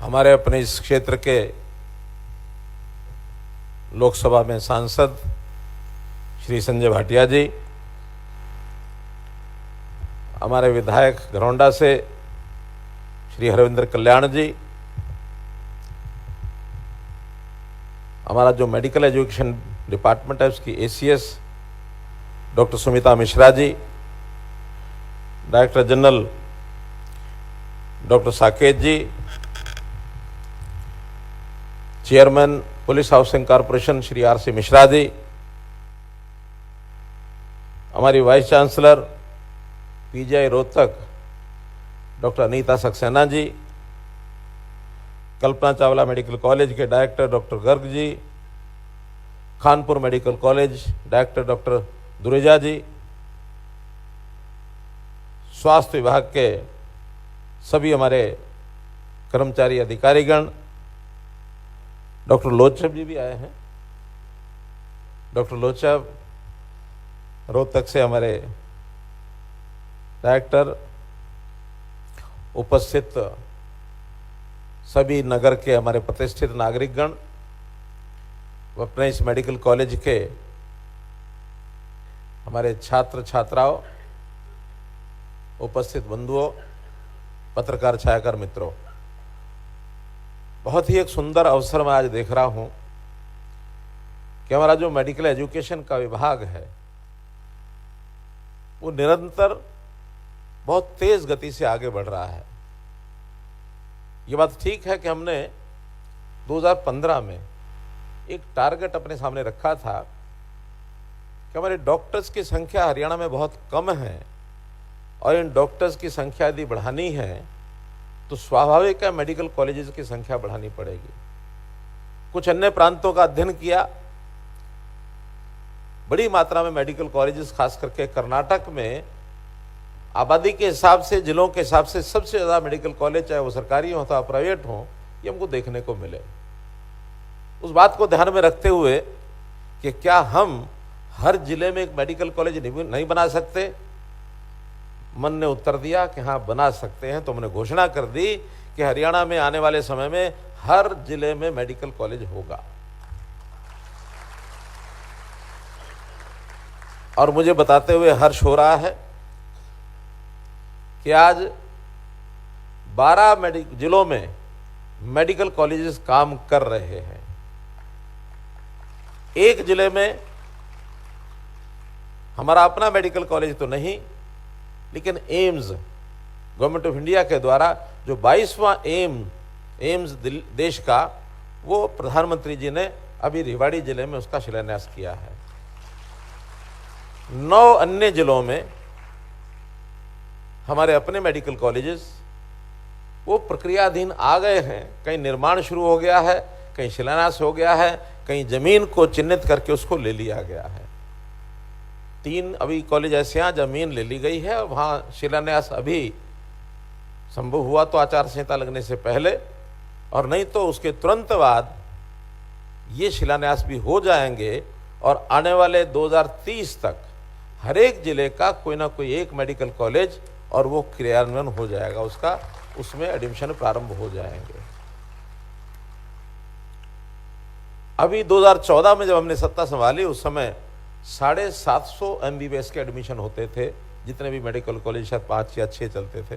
हमारे अपने इस क्षेत्र के लोकसभा में सांसद श्री संजय भाटिया जी, हमारे विधायक घरौंडा से श्री हरविंद्र कल्याण जी, हमारा जो मेडिकल एजुकेशन डिपार्टमेंट है उसकी ACS doctor Sumita Mishra ji, director general doctor Saket ji, chairman police housing corporation Shri R C. Mishra ji, हमारी vice chancellor PGI Rohtak doctor Anita Saxena ji, Kalpana Chawla medical college के director doctor Garg ji, Kanpur medical college director doctor Dureja ji, स्वास्थ्य विभाग के सभी हमारे कर्मचारी अधिकारीगण, डॉक्टर लोचब जी भी आए हैं। डॉक्टर लोचब रोहतक से हमारे डायरेक्टर, उपस्थित सभी नगर के हमारे प्रतिष्ठित नागरिकगण, अपने इस मेडिकल कॉलेज के हमारे छात्र छात्राओं, उपस्थित बंधुओं, पत्रकार छायाकार मित्रों, बहुत ही एक सुंदर अवसर मैं आज देख रहा हूं कि हमारा जो मेडिकल एजुकेशन का विभाग है वो निरंतर बहुत तेज गति से आगे बढ़ रहा है। ये बात ठीक है कि हमने 2015 में एक टारगेट अपने सामने रखा था कि हमारे डॉक्टर्स की संख्या हरियाणा में बहुत कम है और इन डॉक्टर्स की संख्या यदि बढ़ानी है तो स्वाभाविक है मेडिकल कॉलेजेस की संख्या बढ़ानी पड़ेगी। कुछ अन्य प्रांतों का अध्ययन किया, बड़ी मात्रा में मेडिकल कॉलेजेस खास करके कर्नाटक में आबादी के हिसाब से, जिलों के हिसाब से सबसे ज़्यादा मेडिकल कॉलेज, चाहे वो सरकारी हो अथवा प्राइवेट हो, ये हमको देखने को मिले। उस बात को ध्यान में रखते हुए कि क्या हम हर जिले में एक मेडिकल कॉलेज नहीं बना सकते, मन ने उत्तर दिया कि हाँ बना सकते हैं। तो हमने घोषणा कर दी कि हरियाणा में आने वाले समय में हर जिले में मेडिकल कॉलेज होगा। और मुझे बताते हुए हर्ष हो रहा है कि आज 12 जिलों में मेडिकल कॉलेजेस काम कर रहे हैं। एक जिले में हमारा अपना मेडिकल कॉलेज तो नहीं, लेकिन एम्स, गवर्नमेंट ऑफ इंडिया के द्वारा जो 22वां एम्स देश का, वो प्रधानमंत्री जी ने अभी रेवाड़ी जिले में उसका शिलान्यास किया है। 9 अन्य जिलों में हमारे अपने मेडिकल कॉलेजेस वो प्रक्रियाधीन आ गए हैं। कहीं निर्माण शुरू हो गया है, कहीं शिलान्यास हो गया है, कहीं जमीन को चिन्हित करके उसको ले लिया गया है। 3 अभी कॉलेज ऐसे हैं जमीन ले ली गई है और वहाँ शिलान्यास अभी संभव हुआ तो आचार संहिता लगने से पहले, और नहीं तो उसके तुरंत बाद ये शिलान्यास भी हो जाएंगे और आने वाले 2030 तक हर एक जिले का कोई ना कोई एक मेडिकल कॉलेज और वो क्रियान्वयन हो जाएगा, उसका उसमें एडमिशन प्रारंभ हो जाएंगे। अभी 2014 में जब हमने सत्ता संभाली उस समय 750 MBBS के एडमिशन होते थे, जितने भी मेडिकल कॉलेज शायद 5 या 6 चलते थे,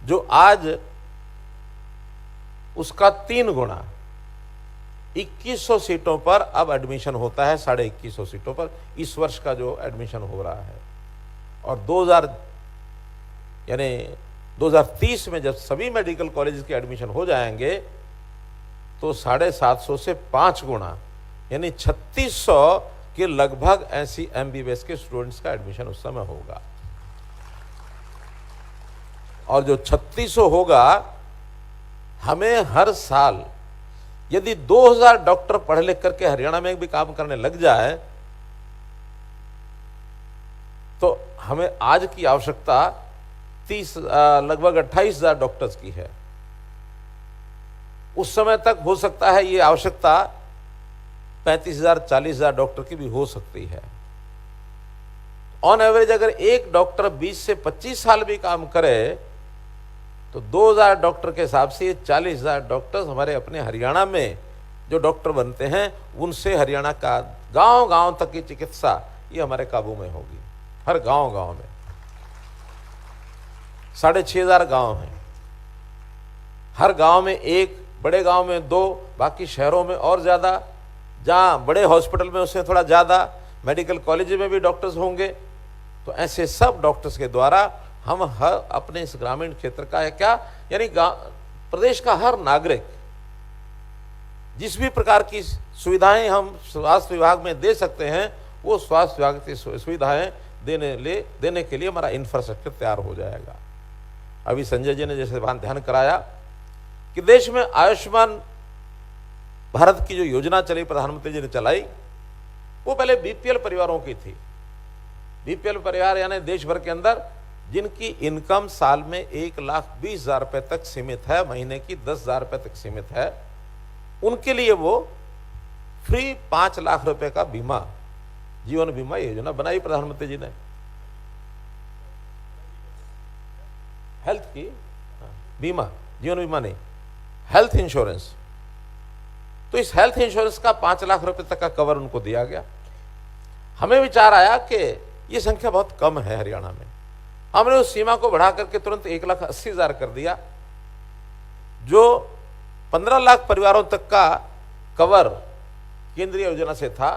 जो आज उसका 3 गुना 2100 सीटों पर अब एडमिशन होता है, 2150 सीटों पर इस वर्ष का जो एडमिशन हो रहा है। और 2030 में जब सभी मेडिकल कॉलेज के एडमिशन हो जाएंगे तो 750 से 5 गुना यानी 3600 के लगभग ऐसी MBBS के स्टूडेंट्स का एडमिशन उस समय होगा। और जो 3600 होगा, हमें हर साल यदि 2000 डॉक्टर पढ़ लिख करके हरियाणा में भी काम करने लग जाए तो हमें आज की आवश्यकता लगभग 28,000 डॉक्टर्स की है। उस समय तक हो सकता है ये आवश्यकता 35,000 40,000 डॉक्टर की भी हो सकती है। ऑन एवरेज अगर एक डॉक्टर 20 से 25 साल भी काम करे तो 2000 डॉक्टर के हिसाब से 40,000 डॉक्टर्स हमारे अपने हरियाणा में जो डॉक्टर बनते हैं, उनसे हरियाणा का गांव-गांव तक की चिकित्सा ये हमारे काबू में होगी। हर गांव-गांव में 6,500 गांव हैं, हर गांव में एक, बड़े गांव में 2, बाकी शहरों में और ज़्यादा, जहाँ बड़े हॉस्पिटल में उससे थोड़ा ज़्यादा, मेडिकल कॉलेज में भी डॉक्टर्स होंगे। तो ऐसे सब डॉक्टर्स के द्वारा हम हर अपने इस ग्रामीण क्षेत्र का है क्या, यानी प्रदेश का हर नागरिक जिस भी प्रकार की सुविधाएं हम स्वास्थ्य विभाग में दे सकते हैं, वो स्वास्थ्य विभाग की सुविधाएं देने के लिए हमारा इंफ्रास्ट्रक्चर तैयार हो जाएगा। अभी संजय जी ने जैसे ध्यान कराया कि देश में आयुष्मान भारत की जो योजना चली, प्रधानमंत्री जी ने चलाई, वो पहले बीपीएल परिवारों की थी। बीपीएल परिवार यानी देश भर के अंदर जिनकी इनकम साल में 1,20,000 रुपए तक सीमित है, महीने की 10,000 रुपए तक सीमित है, उनके लिए वो फ्री 5 लाख रुपए का बीमा, जीवन बीमा योजना बनाई प्रधानमंत्री जी ने। हेल्थ की बीमा, जीवन बीमा नहीं, हेल्थ इंश्योरेंस। तो इस हेल्थ इंश्योरेंस का 5 लाख रुपए तक का कवर उनको दिया गया। हमें विचार आया कि ये संख्या बहुत कम है हरियाणा में, हमने उस सीमा को बढ़ा करके तुरंत 1,80,000 कर दिया। जो 15 लाख परिवारों तक का कवर केंद्रीय योजना से था,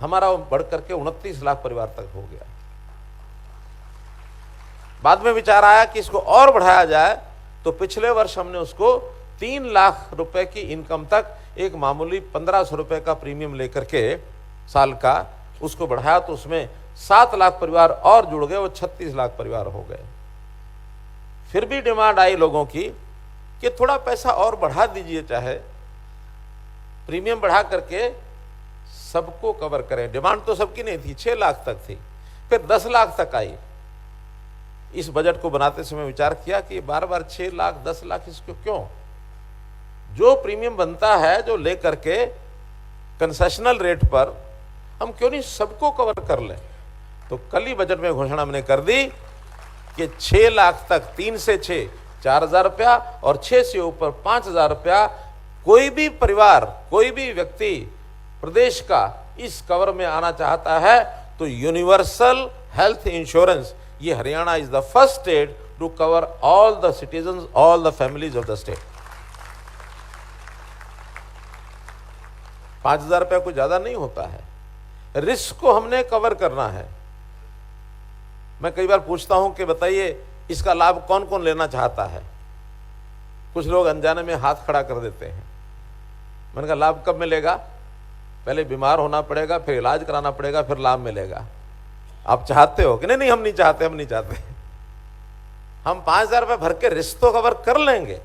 हमारा वो बढ़ करके 29 लाख परिवार तक हो गया। बाद में विचार आया कि इसको और बढ़ाया जाए, तो पिछले वर्ष हमने उसको 3 लाख रुपए की इनकम तक एक मामूली 1,500 रुपए का प्रीमियम लेकर के साल का उसको बढ़ाया, तो उसमें 7 लाख परिवार और जुड़ गए, वो 36 लाख परिवार हो गए। फिर भी डिमांड आई लोगों की कि थोड़ा पैसा और बढ़ा दीजिए, चाहे प्रीमियम बढ़ा करके सबको कवर करें। डिमांड तो सबकी नहीं थी, 6 लाख तक थी, फिर 10 लाख तक आई। इस बजट को बनाते समय विचार किया कि बार बार 6 लाख 10 लाख इसको क्यों, जो प्रीमियम बनता है जो लेकर के कंसेशनल रेट पर हम क्यों नहीं सबको कवर कर लें। तो कल ही बजट में घोषणा हमने कर दी कि 6 लाख तक 3 से 6 4,000 रुपया और 6 से ऊपर 5,000 रुपया कोई भी परिवार, कोई भी व्यक्ति प्रदेश का इस कवर में आना चाहता है तो यूनिवर्सल हेल्थ इंश्योरेंस, ये Haryana is the first state to cover all the citizen, all the families of the state. 5,000 रुपया कोई ज्यादा नहीं होता है, रिस्क को हमने कवर करना है। मैं कई बार पूछता हूं कि बताइए इसका लाभ कौन कौन लेना चाहता है। कुछ लोग अनजाने में हाथ खड़ा कर देते हैं। मैंने कहा लाभ कब मिलेगा, पहले बीमार होना पड़ेगा, फिर इलाज कराना पड़ेगा, फिर लाभ मिलेगा। आप चाहते हो कि नहीं? नहीं, हम नहीं चाहते, हम नहीं चाहते। हम 5,000 रुपये भर के रिस्क तो कवर कर लेंगे।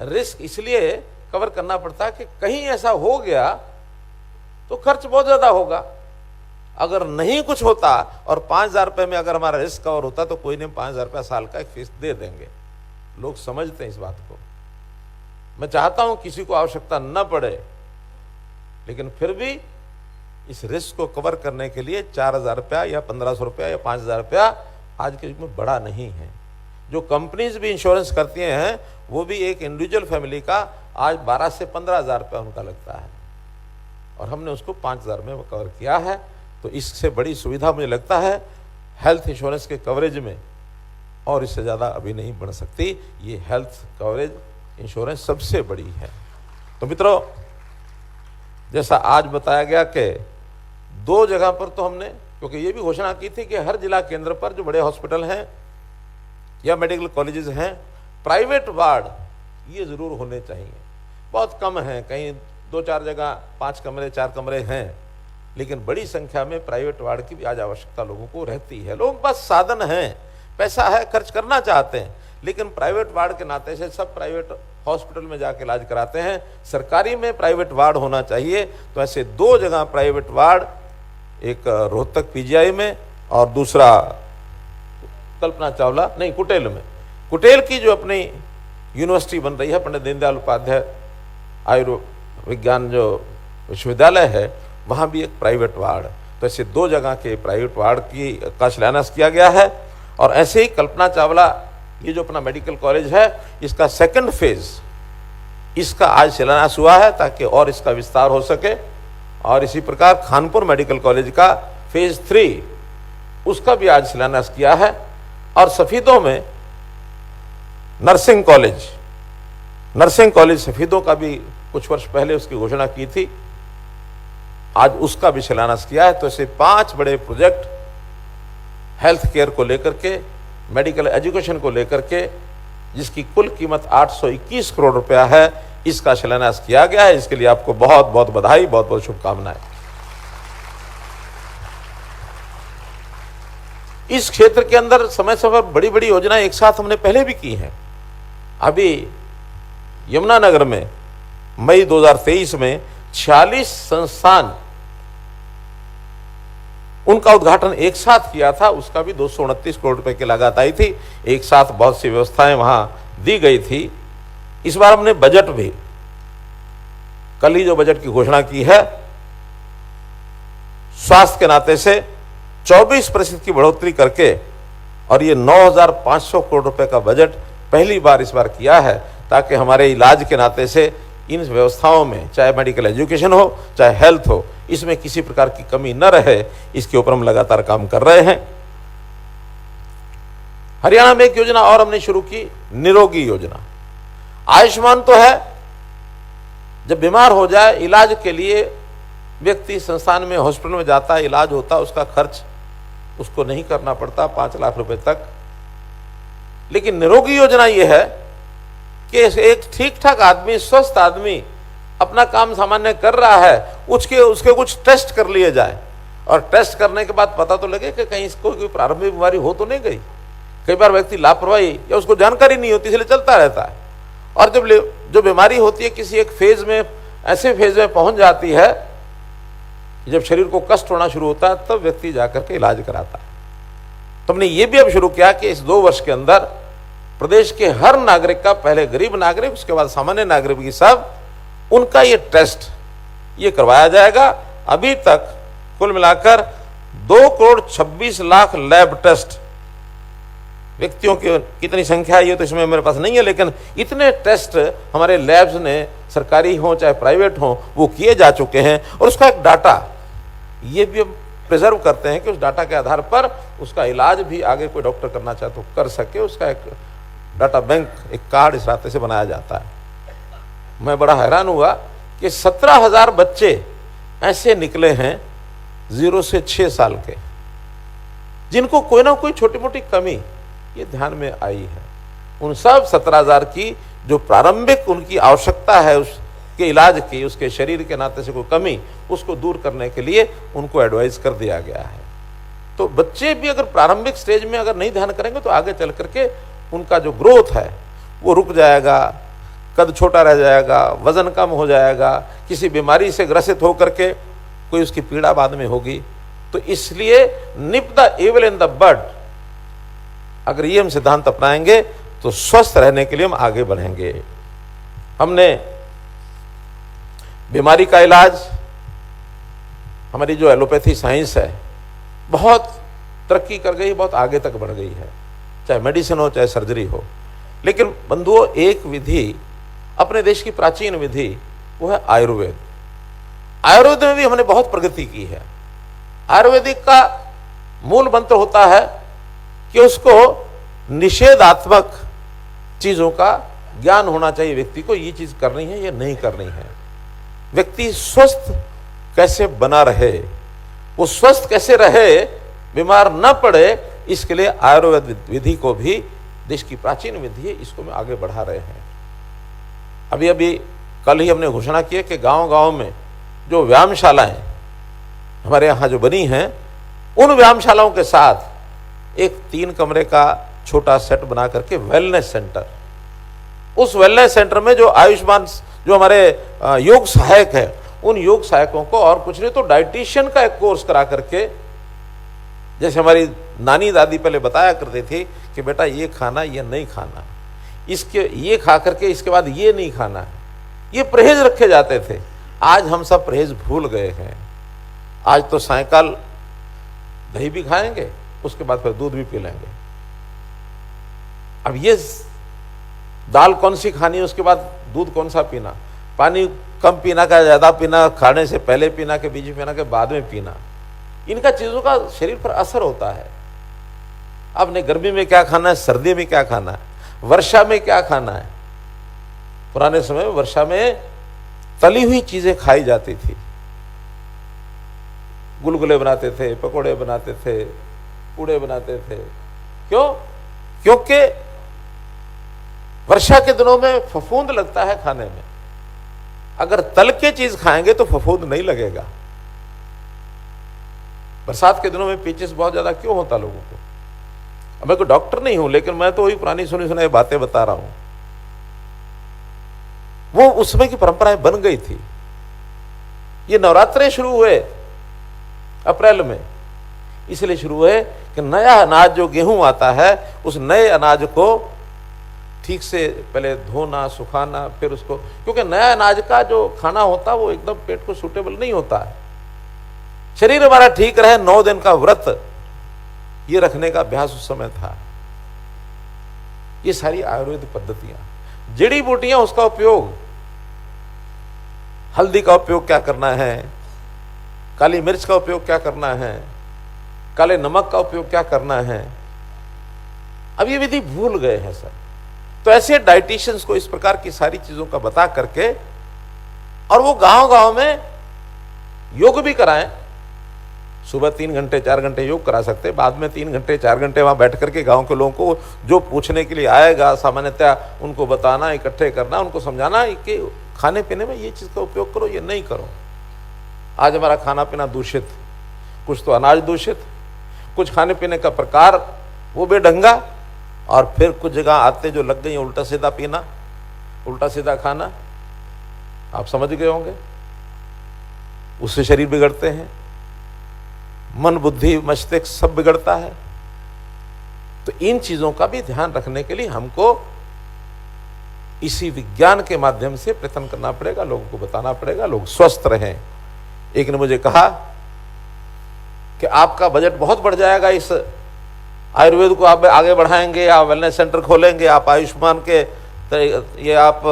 रिस्क इसलिए कवर करना पड़ता है कि कहीं ऐसा हो गया तो खर्च बहुत ज्यादा होगा। अगर नहीं कुछ होता और 5,000 रुपये में अगर हमारा रिस्क कवर होता तो कोई नहीं, 5,000 रुपया साल का एक फीस दे देंगे। लोग समझते हैं इस बात को। मैं चाहता हूं किसी को आवश्यकता न पड़े, लेकिन फिर भी इस रिस्क को कवर करने के लिए 4,000 रुपया या 1,500 रुपया या 5,000 रुपया आज के युग में बड़ा नहीं है। जो कंपनीज भी इंश्योरेंस करती हैं वो भी एक इंडिविजुअल फैमिली का आज 12 से 15,000 रुपया उनका लगता है, और हमने उसको 5,000 में कवर किया है। तो इससे बड़ी सुविधा मुझे लगता है हेल्थ इंश्योरेंस के कवरेज में और इससे ज़्यादा अभी नहीं बढ़ सकती। ये हेल्थ कवरेज इंश्योरेंस सबसे बड़ी है। तो मित्रों, जैसा आज बताया गया कि 2 जगह पर तो हमने, क्योंकि ये भी घोषणा की थी कि हर जिला केंद्र पर जो बड़े हॉस्पिटल हैं या मेडिकल कॉलेजेस हैं, प्राइवेट वार्ड ये ज़रूर होने चाहिए। बहुत कम हैं, कहीं 2-4 जगह 5 कमरे 4 कमरे हैं, लेकिन बड़ी संख्या में प्राइवेट वार्ड की भी आज आवश्यकता लोगों को रहती है। लोगों के पास साधन हैं, पैसा है, खर्च करना चाहते हैं, लेकिन प्राइवेट वार्ड के नाते से सब प्राइवेट हॉस्पिटल में जाके इलाज कराते हैं। सरकारी में प्राइवेट वार्ड होना चाहिए। तो ऐसे 2 जगह प्राइवेट वार्ड, एक रोहतक पीजीआई में और दूसरा कल्पना चावला नहीं कुटेल में। कुटेल की जो अपनी यूनिवर्सिटी बन रही है, पंडित दीनदयाल उपाध्याय आयुर्विज्ञान जो विश्वविद्यालय है, वहाँ भी एक प्राइवेट वार्ड। तो ऐसे 2 जगह के प्राइवेट वार्ड का शिलान्यास किया गया है। और ऐसे ही कल्पना चावला ये जो अपना मेडिकल कॉलेज है, इसका सेकंड फेज, इसका आज शिलान्यास हुआ है ताकि और इसका विस्तार हो सके। और इसी प्रकार खानपुर मेडिकल कॉलेज का फेज 3, उसका भी आज शिलान्यास किया है। और सफीदों में नर्सिंग कॉलेज सफीदों का भी कुछ वर्ष पहले उसकी घोषणा की थी, आज उसका भी शिलान्यास किया है। तो ऐसे 5 बड़े प्रोजेक्ट हेल्थ केयर को लेकर के, मेडिकल एजुकेशन को लेकर के, जिसकी कुल कीमत 821 करोड़ रुपया है, इसका शिलान्यास किया गया है। इसके लिए आपको बहुत बहुत बधाई, बहुत बहुत शुभकामनाएं। इस क्षेत्र के अंदर समय समय पर बड़ी बड़ी योजनाएं एक साथ हमने पहले भी की हैं। अभी यमुनानगर में मई 2023 में 46 संस्थान, उनका उद्घाटन एक साथ किया था। उसका भी 229 करोड़ रुपए की लागत आई थी। एक साथ बहुत सी व्यवस्थाएं वहां दी गई थी। इस बार हमने बजट भी, कल ही जो बजट की घोषणा की है, स्वास्थ्य के नाते से 24% की बढ़ोतरी करके, और ये 9,500 करोड़ रुपए का बजट पहली बार इस बार किया है, ताकि हमारे इलाज के नाते से इन व्यवस्थाओं में, चाहे मेडिकल एजुकेशन हो, चाहे हेल्थ हो, इसमें किसी प्रकार की कमी न रहे, इसके ऊपर हम लगातार काम कर रहे हैं। हरियाणा में एक योजना और हमने शुरू की, निरोगी योजना। आयुष्मान तो है, जब बीमार हो जाए इलाज के लिए व्यक्ति संस्थान में, हॉस्पिटल में जाता है, इलाज होता है, उसका खर्च उसको नहीं करना पड़ता 5 लाख रुपए तक। लेकिन निरोगी योजना यह है कि एक ठीक ठाक आदमी, स्वस्थ आदमी अपना काम सामान्य कर रहा है, उसके कुछ टेस्ट कर लिए जाए, और टेस्ट करने के बाद पता तो लगे कि कहीं इसको कोई प्रारंभिक बीमारी हो तो नहीं गई। कई बार व्यक्ति लापरवाही या उसको जानकारी नहीं होती, इसलिए चलता रहता है। और जब जो बीमारी होती है किसी एक फेज में, ऐसे फेज में पहुंच जाती है, जब शरीर को कष्ट होना शुरू होता है, तब व्यक्ति जाकर के इलाज कराता है। तो हमने ये भी अब शुरू किया कि इस 2 वर्ष के अंदर प्रदेश के हर नागरिक का, पहले गरीब नागरिक, उसके बाद सामान्य नागरिक की, सब उनका ये टेस्ट ये करवाया जाएगा। अभी तक कुल मिलाकर 2,26,00,000 लैब टेस्ट, व्यक्तियों की कितनी संख्या है ये तो इसमें मेरे पास नहीं है, लेकिन इतने टेस्ट हमारे लैब्स ने, सरकारी हो चाहे प्राइवेट हो, वो किए जा चुके हैं। और उसका एक डाटा ये भी हम प्रिजर्व करते हैं कि उस डाटा के आधार पर उसका इलाज भी आगे कोई डॉक्टर करना चाहे तो कर सके। उसका एक डाटा बैंक, एक कार्ड इस रास्ते से बनाया जाता है। मैं बड़ा हैरान हुआ कि 17,000 बच्चे ऐसे निकले हैं 0 से 6 साल के, जिनको कोई ना कोई छोटी मोटी कमी ये ध्यान में आई है। उन सब 17,000 की जो प्रारंभिक उनकी आवश्यकता है उसके इलाज की, उसके शरीर के नाते से कोई कमी, उसको दूर करने के लिए उनको एडवाइस कर दिया गया है। तो बच्चे भी अगर प्रारंभिक स्टेज में अगर नहीं ध्यान करेंगे तो आगे चल करके उनका जो ग्रोथ है वो रुक जाएगा, कद छोटा रह जाएगा, वजन कम हो जाएगा, किसी बीमारी से ग्रसित होकर के कोई उसकी पीड़ा बाद में होगी। तो इसलिए nip the evil in the bud, अगर ये हम सिद्धांत अपनाएंगे तो स्वस्थ रहने के लिए हम आगे बढ़ेंगे। हमने बीमारी का इलाज, हमारी जो एलोपैथी साइंस है बहुत तरक्की कर गई, बहुत आगे तक बढ़ गई है, चाहे मेडिसिन हो चाहे सर्जरी हो। लेकिन बंधुओं, एक विधि अपने देश की प्राचीन विधि, वो है आयुर्वेद। आयुर्वेद में भी हमने बहुत प्रगति की है। आयुर्वेदिक का मूल मंत्र होता है कि उसको निषेधात्मक चीजों का ज्ञान होना चाहिए व्यक्ति को, ये चीज करनी है, ये नहीं करनी है। व्यक्ति स्वस्थ कैसे बना रहे, वो स्वस्थ कैसे रहे, बीमार न पड़े, इसके लिए आयुर्वेद विधि को भी, देश की प्राचीन विधि है, इसको में आगे बढ़ा रहे हैं। अभी अभी कल ही हमने घोषणा की है कि गांव-गांव में जो व्यायामशालाएं हमारे यहाँ जो बनी हैं, उन व्यायामशालाओं के साथ एक 3 कमरे का छोटा सेट बना करके वेलनेस सेंटर, उस वेलनेस सेंटर में जो आयुष्मान, जो हमारे योग सहायक है, उन योग सहायकों को और कुछ नहीं तो डाइटिशियन का एक कोर्स करा करके, जैसे हमारी नानी दादी पहले बताया करती थी कि बेटा ये खाना, ये नहीं खाना, इसके ये खा करके इसके बाद ये नहीं खाना, ये परहेज रखे जाते थे। आज हम सब परहेज भूल गए हैं। आज तो सायंकाल दही भी खाएंगे, उसके बाद फिर दूध भी पी लेंगे। अब ये दाल कौन सी खानी है, उसके बाद दूध कौन सा पीना, पानी कम पीना का ज़्यादा पीना, खाने से पहले पीना के बीच में पीना के बाद में पीना, इनका चीज़ों का शरीर पर असर होता है। आपने गर्मी में क्या खाना है, सर्दी में क्या खाना है, वर्षा में क्या खाना है। पुराने समय में वर्षा में तली हुई चीजें खाई जाती थी, गुलगुले बनाते थे, पकोड़े बनाते थे, पूड़े बनाते थे। क्यों? क्योंकि वर्षा के दिनों में फफूंद लगता है खाने में। अगर तल के चीज खाएंगे तो फफूंद नहीं लगेगा। बरसात के दिनों में पेचिस बहुत ज्यादा क्यों होता लोगों को? अब मैं कोई डॉक्टर नहीं हूं, लेकिन मैं तो वही पुरानी सुनी सुनाई बातें बता रहा हूं। वो उस समय की परंपराएं बन गई थी। ये नवरात्रे शुरू हुए अप्रैल में, इसलिए शुरू हुए कि नया अनाज जो गेहूं आता है, उस नए अनाज को ठीक से पहले धोना, सुखाना, फिर उसको, क्योंकि नया अनाज का जो खाना होता है वो एकदम पेट को सूटेबल नहीं होता है। शरीर हमारा ठीक रहे, 9 दिन का व्रत ये रखने का अभ्यास उस समय था। ये सारी आयुर्वेद पद्धतियां, जड़ी बूटियां, उसका उपयोग, हल्दी का उपयोग क्या करना है, काली मिर्च का उपयोग क्या करना है, काले नमक का उपयोग क्या करना है, अब ये विधि भूल गए हैं सर। तो ऐसे डाइटिशियंस को इस प्रकार की सारी चीजों का बता करके, और वो गांव गांव में योग भी कराएं। सुबह 3 घंटे 4 घंटे योग करा सकते, बाद में 3 घंटे 4 घंटे वहां बैठ करके गांव के लोगों को जो पूछने के लिए आएगा सामान्यतः उनको बताना, इकट्ठे करना, उनको समझाना कि खाने पीने में ये चीज का उपयोग करो, ये नहीं करो। आज हमारा खाना पीना दूषित, कुछ तो अनाज दूषित, कुछ खाने पीने का प्रकार वो बेढंगा, और फिर कुछ जगह आते जो लग गई उल्टा सीधा पीना, उल्टा सीधा खाना। आप समझ गए होंगे, उससे शरीर बिगड़ते हैं, मन बुद्धि मस्तिष्क सब बिगड़ता है। तो इन चीजों का भी ध्यान रखने के लिए हमको इसी विज्ञान के माध्यम से प्रयत्न करना पड़ेगा, लोगों को बताना पड़ेगा, लोग स्वस्थ रहें। एक ने मुझे कहा कि आपका बजट बहुत बढ़ जाएगा, इस आयुर्वेद को आप आगे बढ़ाएंगे, आप वेलनेस सेंटर खोलेंगे, आप आयुष्मान के ये आप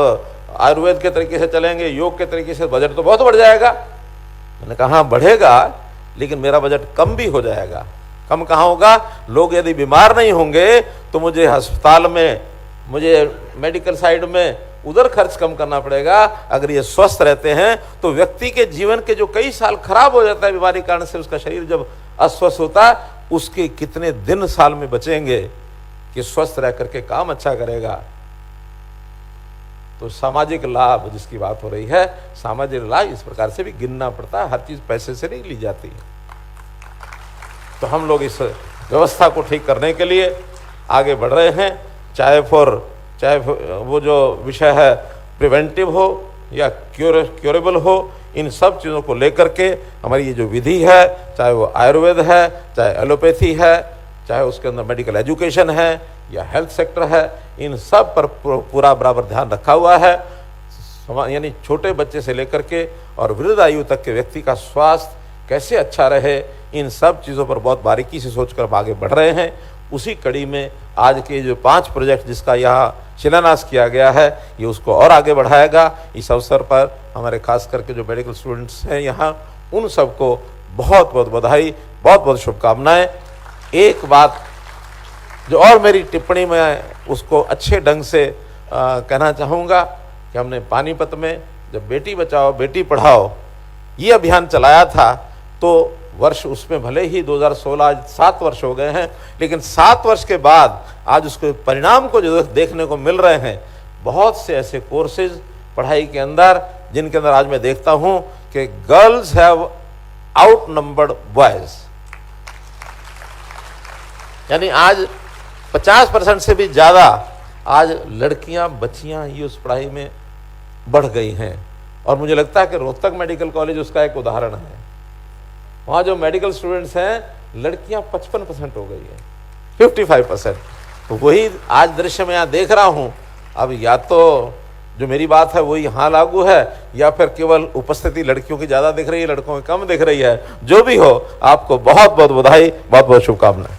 आयुर्वेद के तरीके से चलेंगे, योग के तरीके से, बजट तो बहुत बढ़ जाएगा। मैंने कहा हाँ बढ़ेगा, लेकिन मेरा बजट कम भी हो जाएगा। कम कहाँ होगा? लोग यदि बीमार नहीं होंगे तो मुझे अस्पताल में, मुझे मेडिकल साइड में उधर खर्च कम करना पड़ेगा। अगर ये स्वस्थ रहते हैं तो व्यक्ति के जीवन के जो कई साल खराब हो जाता है बीमारी कारण से, उसका शरीर जब अस्वस्थ होता है, उसके कितने दिन साल में बचेंगे कि स्वस्थ रह करके काम अच्छा करेगा। तो सामाजिक लाभ जिसकी बात हो रही है, सामाजिक लाभ इस प्रकार से भी गिनना पड़ता है, हर चीज पैसे से नहीं ली जाती। तो हम लोग इस व्यवस्था को ठीक करने के लिए आगे बढ़ रहे हैं, चाहे वो जो विषय है प्रिवेंटिव हो या क्योरेबल हो, इन सब चीज़ों को लेकर के हमारी ये जो विधि है, चाहे वो आयुर्वेद है, चाहे एलोपैथी है, चाहे उसके अंदर मेडिकल एजुकेशन है या हेल्थ सेक्टर है, इन सब पर पूरा बराबर ध्यान रखा हुआ है। यानी छोटे बच्चे से लेकर के और वृद्ध आयु तक के व्यक्ति का स्वास्थ्य कैसे अच्छा रहे, इन सब चीज़ों पर बहुत बारीकी से सोचकर हम आगे बढ़ रहे हैं। उसी कड़ी में आज के जो 5 प्रोजेक्ट जिसका यहाँ शिलान्यास किया गया है, ये उसको और आगे बढ़ाएगा। इस अवसर पर हमारे खास करके जो मेडिकल स्टूडेंट्स हैं यहाँ, उन सबको बहुत बहुत बधाई, बहुत बहुत शुभकामनाएं। एक बात जो और मेरी टिप्पणी में उसको अच्छे ढंग से कहना चाहूँगा कि हमने पानीपत में जब बेटी बचाओ बेटी पढ़ाओ ये अभियान चलाया था, तो वर्ष उसमें भले ही 2016 आज 7 वर्ष हो गए हैं, लेकिन 7 वर्ष के बाद आज उसके परिणाम को जो देखने को मिल रहे हैं, बहुत से ऐसे कोर्सेज पढ़ाई के अंदर जिनके अंदर आज मैं देखता हूं कि गर्ल्स हैव आउटनंबर्ड बॉयज। यानी आज 50% से भी ज़्यादा आज लड़कियां बच्चियां ही उस पढ़ाई में बढ़ गई हैं। और मुझे लगता है कि रोहतक मेडिकल कॉलेज उसका एक उदाहरण है। वहाँ जो मेडिकल स्टूडेंट्स हैं, लड़कियां 55% हो गई है, 55%। तो वही आज दृश्य मैं यहाँ देख रहा हूँ। अब या तो जो मेरी बात है वही यहाँ लागू है, या फिर केवल उपस्थिति लड़कियों की ज़्यादा दिख रही है, लड़कों की कम दिख रही है। जो भी हो, आपको बहुत बहुत बधाई, बहुत बहुत शुभकामनाएं।